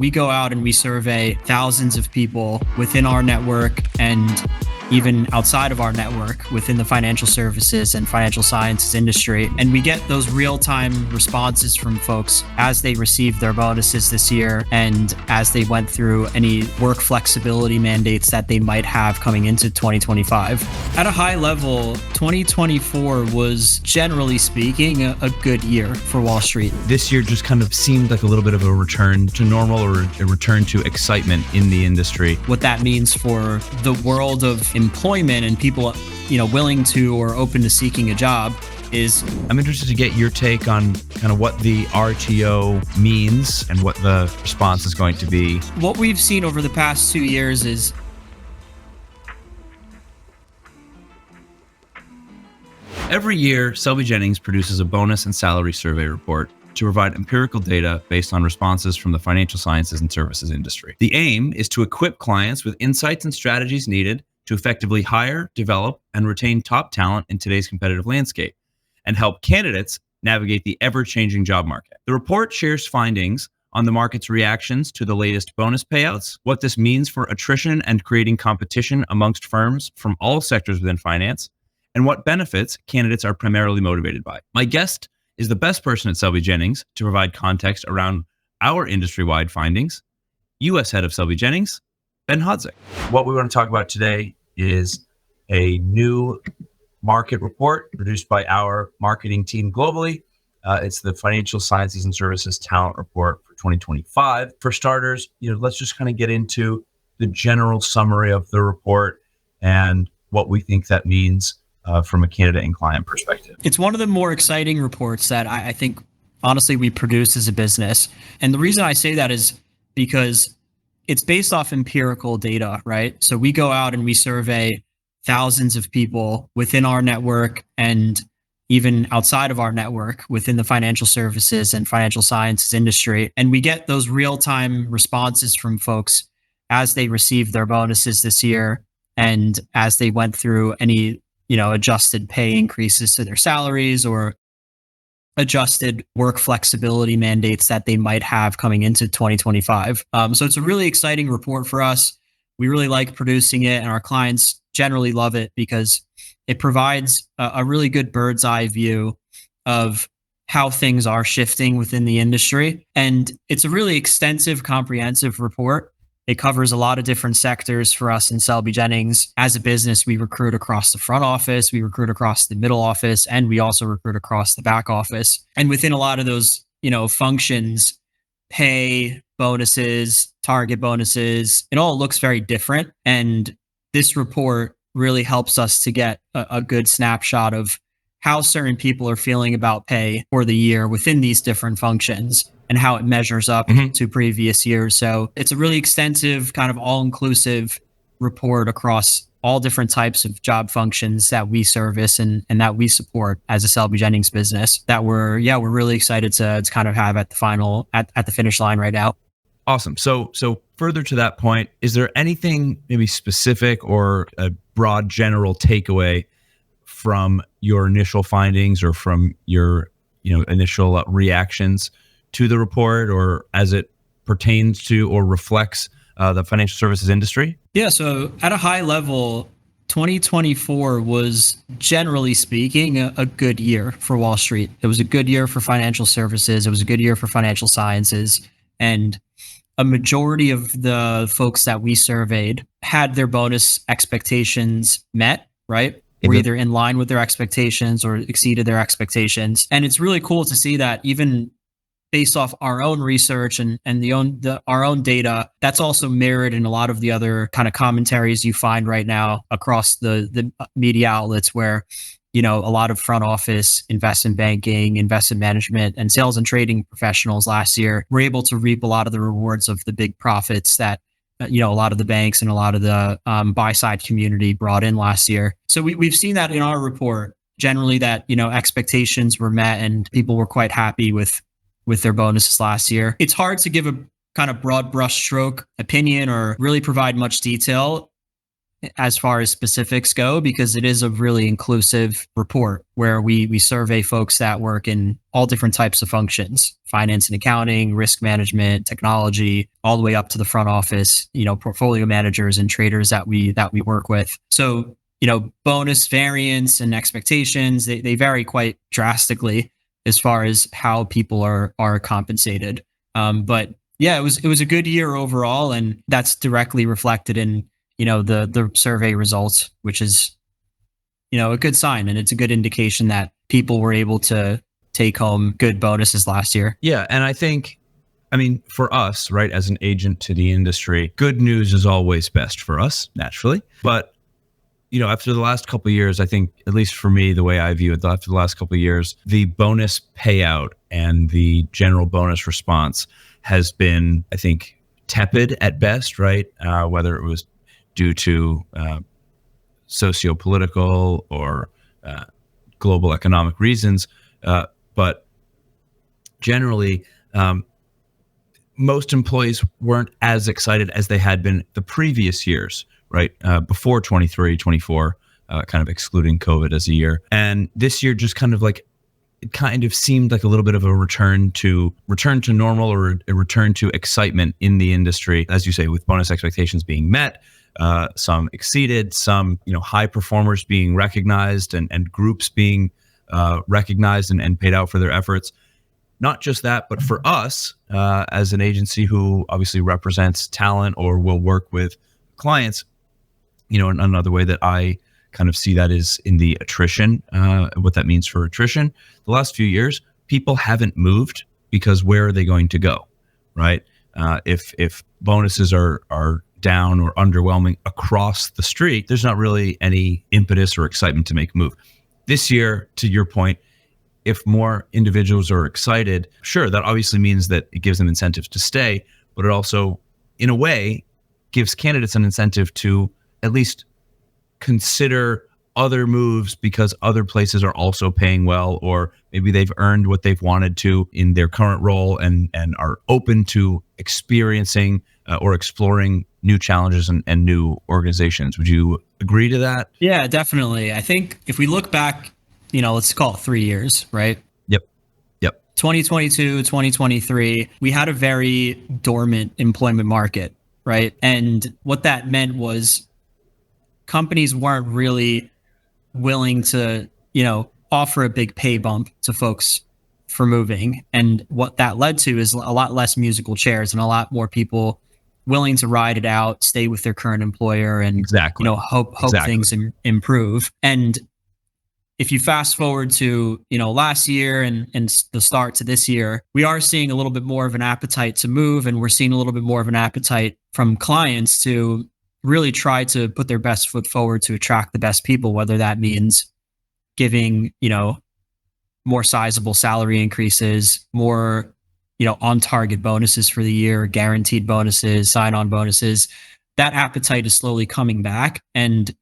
We go out and we survey thousands of people within our network and even outside of our network within the financial services and financial sciences industry. And we get those real-time responses from folks as they received their bonuses this year and as they went through any work flexibility mandates that they might have coming into 2025. At a high level, 2024 was, generally speaking, a good year for Wall Street. This year just kind of seemed like a little bit of a return to normal or a return to excitement in the industry. What that means for the world of employment and people, willing to or open to seeking a job is... I'm interested to get your take on kind of what the RTO means and what the response is going to be. What we've seen over the past 2 years is every year, Selby Jennings produces a bonus and salary survey report to provide empirical data based on responses from the financial sciences and services industry. The aim is to equip clients with insights and strategies needed to effectively hire, develop, and retain top talent in today's competitive landscape, and help candidates navigate the ever-changing job market. The report shares findings on the market's reactions to the latest bonus payouts, what this means for attrition and creating competition amongst firms from all sectors within finance, and what benefits candidates are primarily motivated by. My guest is the best person at Selby Jennings to provide context around our industry-wide findings, U.S. Head of Selby Jennings, Ben Hodzic. What we want to talk about today is a new market report produced by our marketing team globally. It's the Financial Sciences and Services Talent Report for 2025. For starters, let's just kind of get into the general summary of the report and what we think that means from a candidate and client perspective. It's one of the more exciting reports that I think, honestly, we produce as a business. And the reason I say that is because it's based off empirical data, right? So we go out and we survey thousands of people within our network and even outside of our network within the financial services and financial sciences industry. And we get those real-time responses from folks as they received their bonuses this year and as they went through any adjusted pay increases to their salaries or adjusted work flexibility mandates that they might have coming into 2025. So it's a really exciting report for us. We really like producing it, and our clients generally love it because it provides a really good bird's eye view of how things are shifting within the industry. And it's a really extensive, comprehensive report. It covers a lot of different sectors for us in Selby Jennings. As a business, we recruit across the front office, we recruit across the middle office, and we also recruit across the back office. And within a lot of those, functions, pay, bonuses, target bonuses, it all looks very different. And this report really helps us to get a good snapshot of how certain people are feeling about pay for the year within these different functions and how it measures up to previous years. So it's a really extensive, kind of all-inclusive report across all different types of job functions that we service and that we support as a Selby Jennings business that we're really excited to kind of have at the finish line right now. Awesome. So further to that point, is there anything maybe specific or a broad general takeaway from your initial findings or from your initial reactions to the report, or as it pertains to or reflects the financial services industry? Yeah, so at a high level, 2024 was, generally speaking, a good year for Wall Street. It was a good year for financial services. It was a good year for financial sciences. And a majority of the folks that we surveyed had their bonus expectations met, right? Were either in line with their expectations or exceeded their expectations. And it's really cool to see that even based off our own research and our own data, that's also mirrored in a lot of the other kind of commentaries you find right now across the media outlets where, a lot of front office, investment banking, investment management, and sales and trading professionals last year were able to reap a lot of the rewards of the big profits that a lot of the banks and a lot of the buy side community brought in last year. So we've seen that in our report, generally that, expectations were met and people were quite happy with their bonuses last year. It's hard to give a kind of broad brushstroke opinion or really provide much detail as far as specifics go, because it is a really inclusive report where we survey folks that work in all different types of functions: finance and accounting, risk management, technology, all the way up to the front office, portfolio managers and traders that we work with. So, bonus variance and expectations, they vary quite drastically as far as how people are compensated. But yeah, it was a good year overall, and that's directly reflected in the survey results, which is a good sign, and it's a good indication that people were able to take home good bonuses last year. Yeah, and I mean, for us, right, as an agent to the industry, good news is always best for us, naturally. But after the last couple of years, I think, at least for me, the way I view it, after the last couple of years, the bonus payout and the general bonus response has been, I think, tepid at best, right? Whether it was due to socio-political or global economic reasons. But generally, most employees weren't as excited as they had been the previous years, right? Before 23, 24, kind of excluding COVID as a year. And this year just kind of seemed like a little bit of a return to normal, or a return to excitement in the industry, as you say, with bonus expectations being met, some exceeded, some high performers being recognized, and groups being recognized and paid out for their efforts. Not just that, but for us as an agency who obviously represents talent or will work with clients, another way that I kind of see that is in the attrition, what that means for attrition. The last few years, people haven't moved because where are they going to go, right? If bonuses are down or underwhelming across the street, there's not really any impetus or excitement to make a move. This year, to your point, if more individuals are excited, sure, that obviously means that it gives them incentives to stay, but it also, in a way, gives candidates an incentive to at least consider other moves because other places are also paying well, or maybe they've earned what they've wanted to in their current role and are open to experiencing or exploring new challenges and new organizations. Would you agree to that? Yeah, definitely. I think if we look back, let's call it 3 years, right? Yep. 2022, 2023, we had a very dormant employment market, right? And what that meant was companies weren't really willing to, offer a big pay bump to folks for moving. And what that led to is a lot less musical chairs and a lot more people willing to ride it out, stay with their current employer, and Exactly. Hope Exactly. things improve. And if you fast forward to last year and the start to this year, we are seeing a little bit more of an appetite to move, and we're seeing a little bit more of an appetite from clients to really try to put their best foot forward to attract the best people, whether that means giving more sizable salary increases, more on target bonuses for the year, guaranteed bonuses, sign-on bonuses. That appetite is slowly coming back, and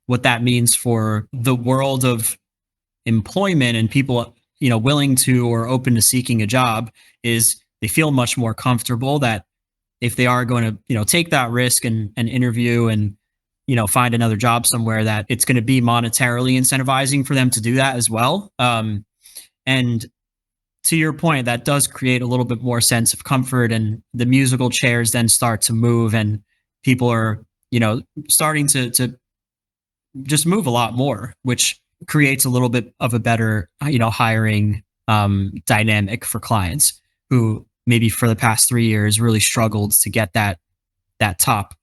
what that means for the world of employment and people willing to or open to seeking a job is they feel much more comfortable that if they are going to take that risk and interview and find another job somewhere, that it's going to be monetarily incentivizing for them to do that as well. And to your point, that does create a little bit more sense of comfort, and the musical chairs then start to move, and people are starting to just move a lot more, which creates a little bit of a better hiring dynamic for clients who maybe for the past 3 years really struggled to get that top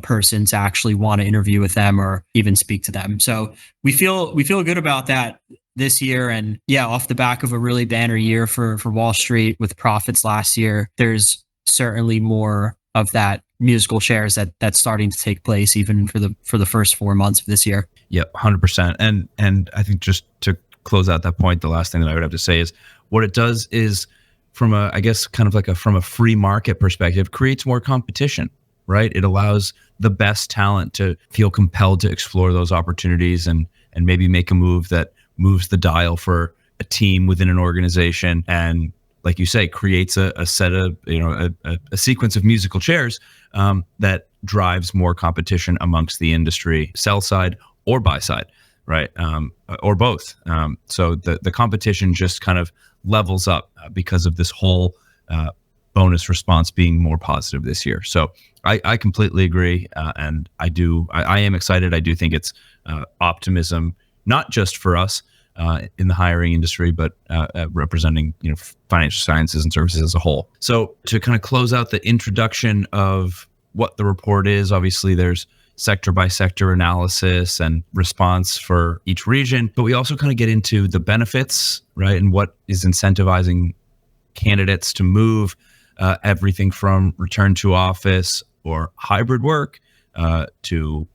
person to actually want to interview with them or even speak to them. So we feel good about that this year. And yeah, off the back of a really banner year for Wall Street with profits last year, there's certainly more of that musical chairs that's starting to take place even for the first 4 months of this year. Yep, 100%. And I think just to close out that point, the last thing that I would have to say is what it does is from a, I guess, kind of like from a free market perspective, creates more competition, right? It allows the best talent to feel compelled to explore those opportunities and maybe make a move that moves the dial for a team within an organization. And like you say, creates a set of, a sequence of musical chairs that drives more competition amongst the industry, sell side or buy side, right? Or both. So the competition just kind of levels up because of this whole bonus response being more positive this year. So I completely agree, and I am excited. I do think it's optimism, not just for us in the hiring industry, but representing financial sciences and services as a whole. So to kind of close out the introduction of what the report is, obviously there's sector by sector analysis and response for each region, but we also kind of get into the benefits, right, and what is incentivizing candidates to move, everything from return to office or hybrid work to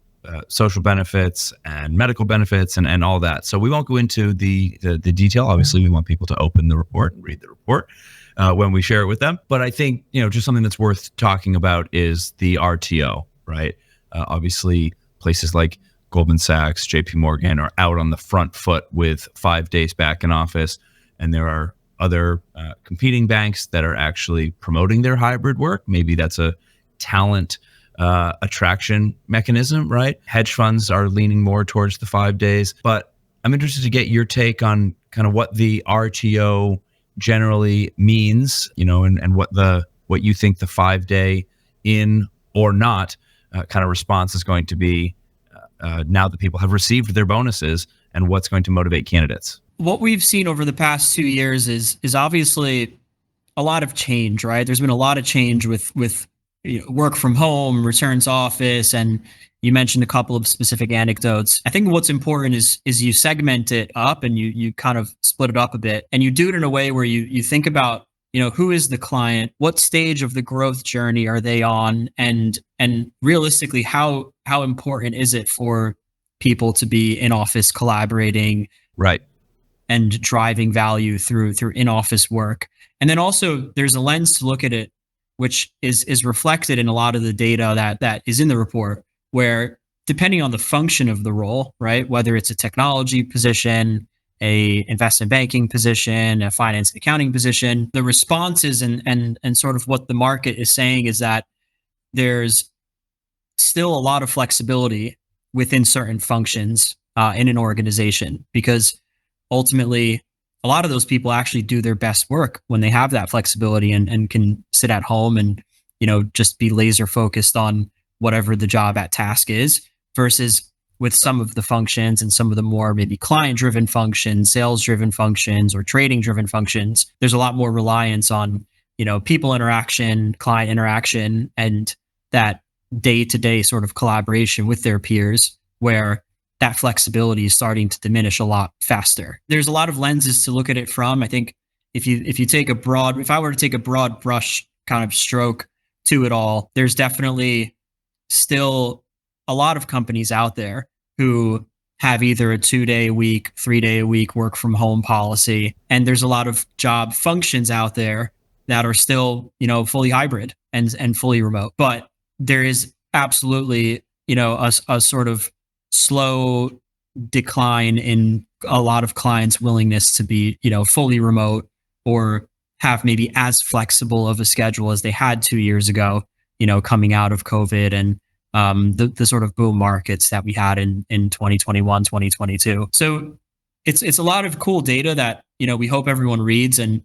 social benefits and medical benefits and all that. So we won't go into the detail. Obviously, we want people to open the report and read the report when we share it with them. But I think just something that's worth talking about is the RTO, right? Obviously, places like Goldman Sachs, JP Morgan are out on the front foot with 5 days back in office, and there are other competing banks that are actually promoting their hybrid work. Maybe that's a talent attraction mechanism, right? Hedge funds are leaning more towards the 5 days, but I'm interested to get your take on kind of what the RTO generally means, and what you think the 5 day in or not kind of response is going to be now that people have received their bonuses, and what's going to motivate candidates. What we've seen over the past 2 years is obviously a lot of change, right? There's been a lot of change with work from home, returns office, and you mentioned a couple of specific anecdotes. I think what's important is you segment it up and you kind of split it up a bit, and you do it in a way where you think about who is the client, what stage of the growth journey are they on, and realistically how important is it for people to be in office collaborating, right, and driving value through in-office work. And then also there's a lens to look at it, which is reflected in a lot of the data that is in the report, where depending on the function of the role, right, whether it's a technology position, a investment banking position, a finance and accounting position, the responses and sort of what the market is saying is that there's still a lot of flexibility within certain functions in an organization, because ultimately a lot of those people actually do their best work when they have that flexibility and can sit at home and just be laser focused on whatever the job at task is, versus with some of the functions and some of the more maybe client driven functions, sales driven functions, or trading driven functions, there's a lot more reliance on people interaction, client interaction, and that day-to-day sort of collaboration with their peers, where that flexibility is starting to diminish a lot faster. There's a lot of lenses to look at it from. I think if I were to take a broad brush kind of stroke to it all, there's definitely still a lot of companies out there who have either a 2-day a week, 3-day a week work from home policy. And there's a lot of job functions out there that are still, fully hybrid and fully remote. But there is absolutely, a sort of slow decline in a lot of clients' willingness to be, fully remote or have maybe as flexible of a schedule as they had 2 years ago, coming out of COVID and the sort of boom markets that we had in 2021, 2022. So it's a lot of cool data that, we hope everyone reads and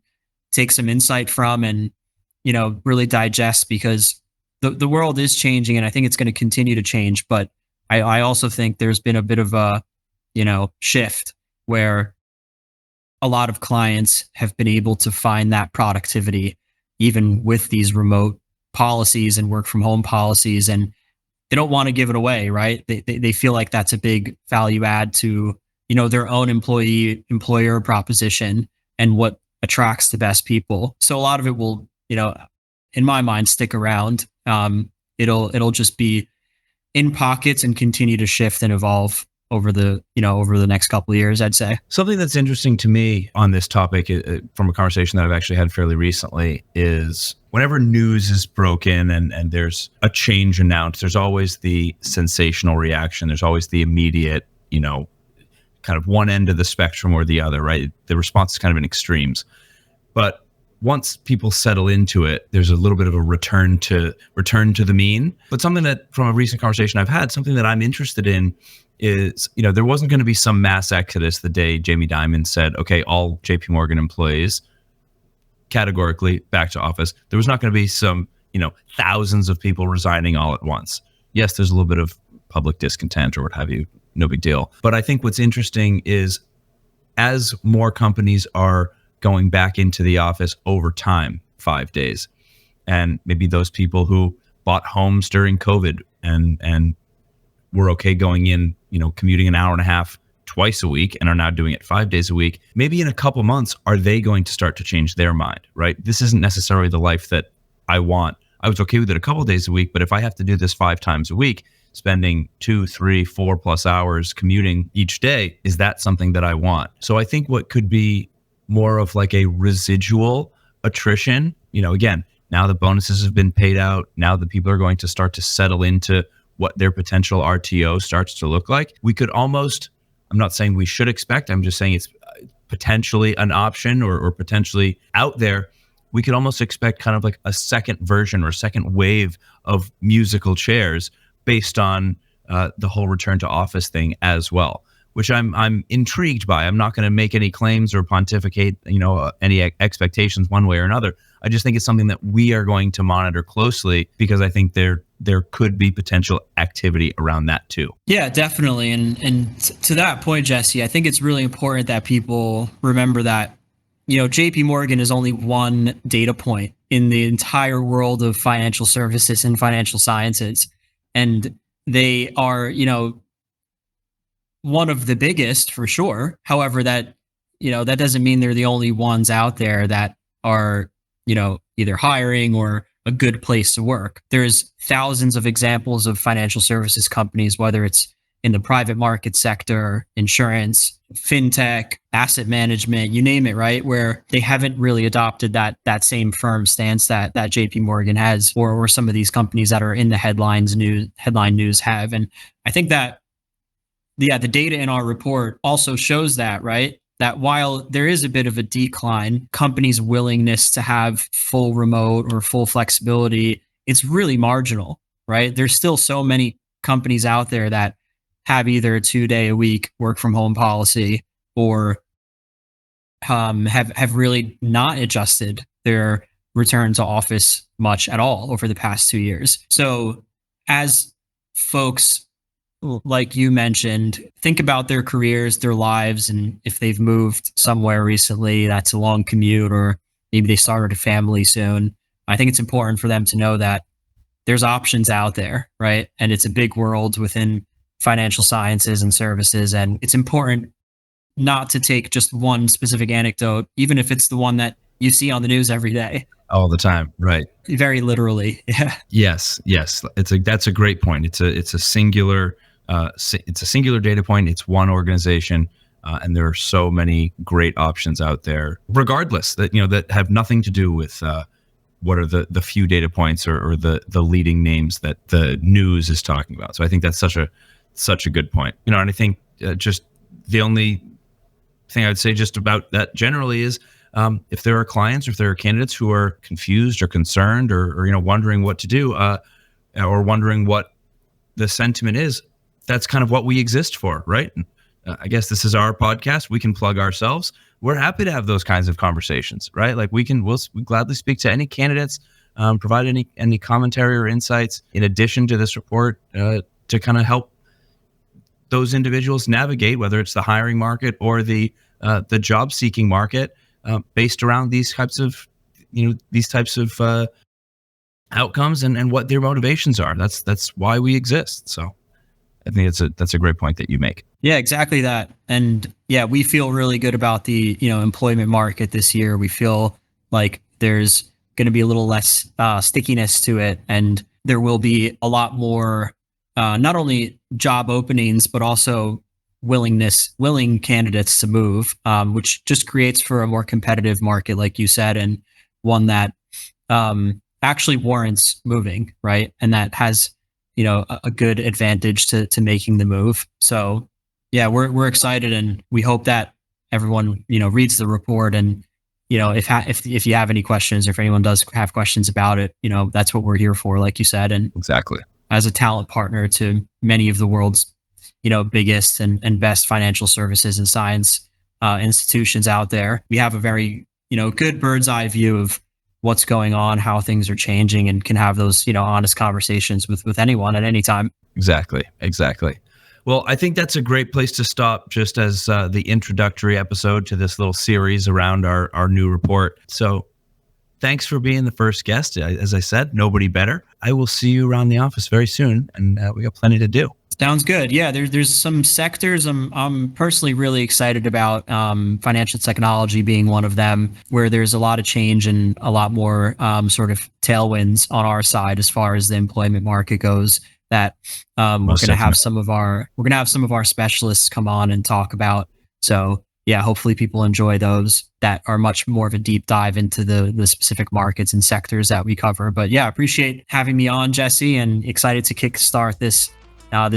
takes some insight from and, really digest, because the world is changing and I think it's going to continue to change. But I also think there's been a bit of a, shift where a lot of clients have been able to find that productivity even with these remote policies and work from home policies, and they don't want to give it away, right? They feel like that's a big value add to, their own employer proposition and what attracts the best people. So a lot of it will, in my mind, stick around. It'll just be in pockets and continue to shift and evolve over the next couple of years, I'd say. Something that's interesting to me on this topic from a conversation that I've actually had fairly recently is whenever news is broken and there's a change announced, there's always the sensational reaction. There's always the immediate, kind of one end of the spectrum or the other, right? The response is kind of in extremes. But once people settle into it, there's a little bit of a return to the mean. But something that, from a recent conversation I've had, something that I'm interested in is, there wasn't going to be some mass exodus the day Jamie Dimon said, okay, all JP Morgan employees categorically back to office. There was not going to be some, thousands of people resigning all at once. Yes, there's a little bit of public discontent or what have you, no big deal. But I think what's interesting is, as more companies are going back into the office over time, 5 days, and maybe those people who bought homes during COVID and were okay going in, commuting an hour and a half twice a week and are now doing it 5 days a week, maybe in a couple months, are they going to start to change their mind, right? This isn't necessarily the life that I want. I was okay with it a couple days a week, but if I have to do this 5 times a week, spending 2, 3, 4+ hours commuting each day, is that something that I want? So I think what could be more of like a residual attrition, again, now the bonuses have been paid out, now the people are going to start to settle into what their potential RTO starts to look like. We could almost, I'm not saying we should expect, I'm just saying it's potentially an option or potentially out there. We could almost expect kind of like a second version or second wave of musical chairs based on the whole return to office thing as well, which I'm intrigued by. I'm not going to make any claims or pontificate, any expectations one way or another. I just think it's something that we are going to monitor closely, because I think there could be potential activity around that too. Yeah, definitely. And to that point, Jesse, I think it's really important that people remember that, JP Morgan is only one data point in the entire world of financial services and financial sciences. And they are, one of the biggest for sure. However, that doesn't mean they're the only ones out there that are, either hiring or a good place to work. There's thousands of examples of financial services companies, whether it's in the private market sector, insurance, fintech, asset management, you name it, right? Where they haven't really adopted that same firm stance that JP Morgan has, or some of these companies that are in the headline news have. And I think that, the data in our report also shows that, right? That while there is a bit of a decline, companies' willingness to have full remote or full flexibility, it's really marginal, right? There's still so many companies out there that have either a 2-day-a-week work from home policy, or have really not adjusted their return to office much at all over the past 2 years. So as folks, like you mentioned, think about their careers, their lives, and if they've moved somewhere recently that's a long commute, or maybe they started a family soon, I think it's important for them to know that there's options out there, right? And it's a big world within financial sciences and services. And it's important not to take just one specific anecdote, even if it's the one that you see on the news every day. All the time, right? Very literally. Yeah. Yes. That's a great point. It's a singular data point. It's one organization, and there are so many great options out there, regardless, that have nothing to do with what are the few data points or the leading names that the news is talking about. So I think that's such a good point. And I think just the only thing I would say just about that generally is, if there are clients or if there are candidates who are confused or concerned or wondering what to do, or wondering what the sentiment is, that's kind of what we exist for, right? I guess this is our podcast. We can plug ourselves. We're happy to have those kinds of conversations, right? Like we gladly speak to any candidates, provide any commentary or insights in addition to this report, to kind of help those individuals navigate, whether it's the hiring market or the job seeking market, based around these types of outcomes and what their motivations are. That's why we exist. So I think that's a great point that you make. Yeah, exactly that. And yeah, we feel really good about the employment market this year. We feel like there's going to be a little less stickiness to it, and there will be a lot more not only job openings but also willing candidates to move, which just creates for a more competitive market, like you said, and one that actually warrants moving, right? And that has a good advantage to making the move. So yeah, we're excited, and we hope that everyone reads the report and if you have any questions, or if anyone does have questions about it, that's what we're here for, like you said. And Exactly. as a talent partner to many of the world's, biggest and best financial services and science institutions out there, we have a very, good bird's eye view of what's going on, how things are changing, and can have those, honest conversations with anyone at any time. Exactly. Well, I think that's a great place to stop, just as the introductory episode to this little series around our new report. So thanks for being the first guest. As I said, nobody better. I will see you around the office very soon, and we got plenty to do. Sounds good. Yeah, there's some sectors I'm personally really excited about. Financial technology being one of them, where there's a lot of change and a lot more sort of tailwinds on our side as far as the employment market goes. That we're going to have some of our specialists come on and talk about. So yeah, hopefully people enjoy those that are much more of a deep dive into the specific markets and sectors that we cover. But yeah, appreciate having me on, Jesse, and excited to kickstart this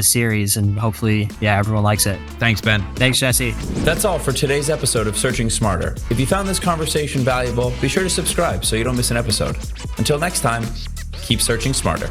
series, and hopefully, everyone likes it. Thanks, Ben. Thanks, Jesse. That's all for today's episode of Searching Smarter. If you found this conversation valuable, be sure to subscribe so you don't miss an episode. Until next time, keep searching smarter.